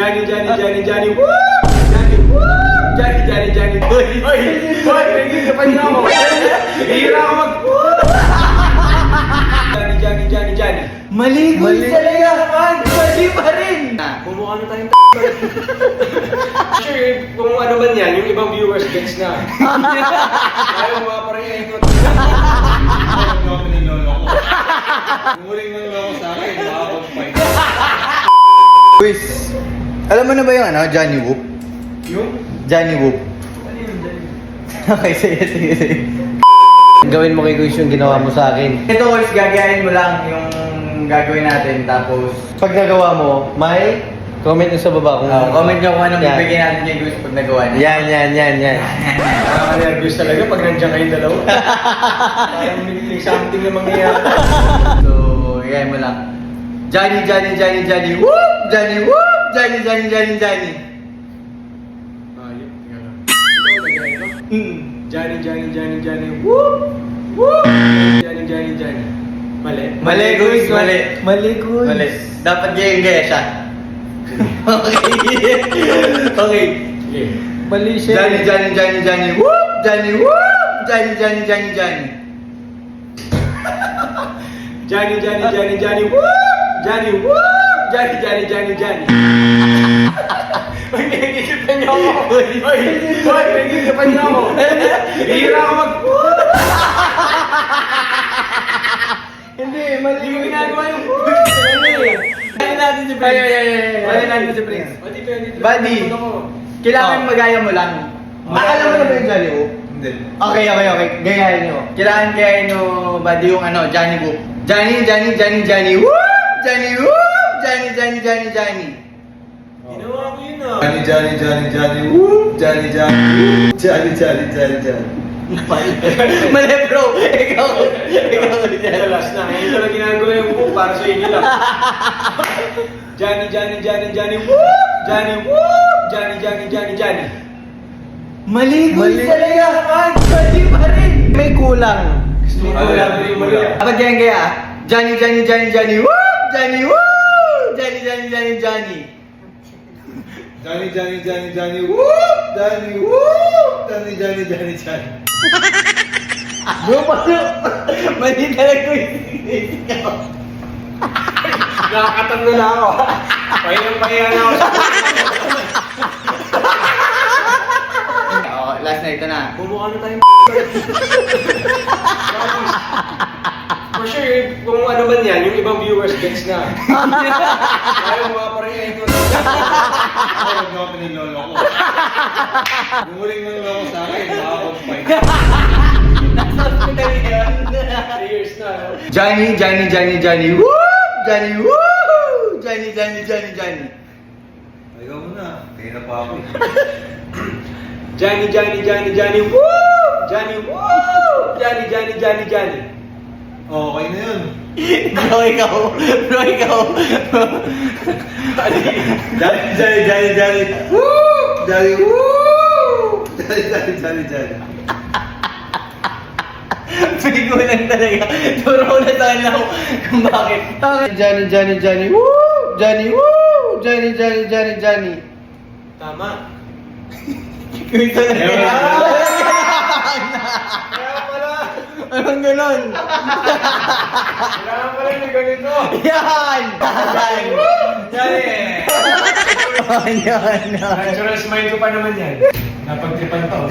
Johnny, woo! Johnny. Hoy, pingin ka pa niya ako. Hihira ako mag... Johnny. Mali talaga naman! Mali pa rin! Bumukha na tayong Sure, kung ano man yan, yung ibang viewers gets na. Ayaw mga pa rin yung ikot. Ayaw mo pinilolo ko. Muling manloko sa akin, makakapag-fight. Quiz! Alam mo na ba yung Johnny Whoop? Yung? Johnny Whoop. Ano yun, Johnny? Okay, sige. Gawin mo kay Quiz yung ginawa mo sa akin. Ito, Quiz, gagayahin mo lang yung gagawin natin. Tapos, pag nagawa mo, may comment nyo sa baba kung... comment nyo kung anong bibigyan natin kay Quiz pag nagawa niya. Yan. Nakaka-nervous talaga pag nandiyan kayong dalawa. Parang may something na mangyayari. So, gagayahin mo lang. Johnny Whoop! Johnny Whoop! Johnny. Johnny, whoop! Johnny. Mali, Quiz. Dapat gaya siya. Okay. Mali siya. Johnny Whoop! Johnny Whoop! Johnny. Johnny, whoop! Johnny. Uy, pinag-isipan niyo ako. Uy, pinag-isipan niyo ako. Hihira ako mag... Hindi, mali. Hindi ko ginagawa yung... Kaya natin si Prince. Buddy, kailangan magaya mo lang. Alam mo na ba yung Johnny Whoop? Hindi. Okay. Gayahin nyo. Kailangan gayahin nyo, buddy, yung Johnny Whoop. Johnny Whoop! Johnny Whoop! Johnny. Ginawa ko yun ah. Johnny, woo! Johnny. Mali bro! Ikaw Last na. Ngayon talaga ginagawa yung book para sa inyo lang. Johnny, whoop! Johnny. Mali talaga naman! Mali pa rin! May kulang. Mali. Dapat gaya. Johnny Whoop! Johnny Whoop! Johnny. Johnny, woo! Johnny. Bro, paano? Mali talaga ikaw. Nakakatamlo na ako. Pahinga na ako. Last na ito na. Bumukha na tayong For sure, kung ano man yan, yung ibang viewers gets na. Ayaw mga pa rin yung ikot. Ayaw mo pinilolo ko. Muling manloko sa akin, makakapag-fight. Nasa hospital yun. 3 years na. No? Johnny Whoop! Johnny Woo! Johnny. Ikaw muna, kaya na pa ako. Johnny, woo! Johnny. Okay na yun. Bro, ikaw. Johnny, woo! Johnny, woo! Johnny. Pigo lang talaga. Turo ko na tayo lang kung bakit. Johnny Woo! Johnny. Tama. Ito na Ewan. Kaya pala. Anong ganon? Kailangan pala yung ganito. Yan! Yan. Natural smile ko pa naman yan. Napagtripan to.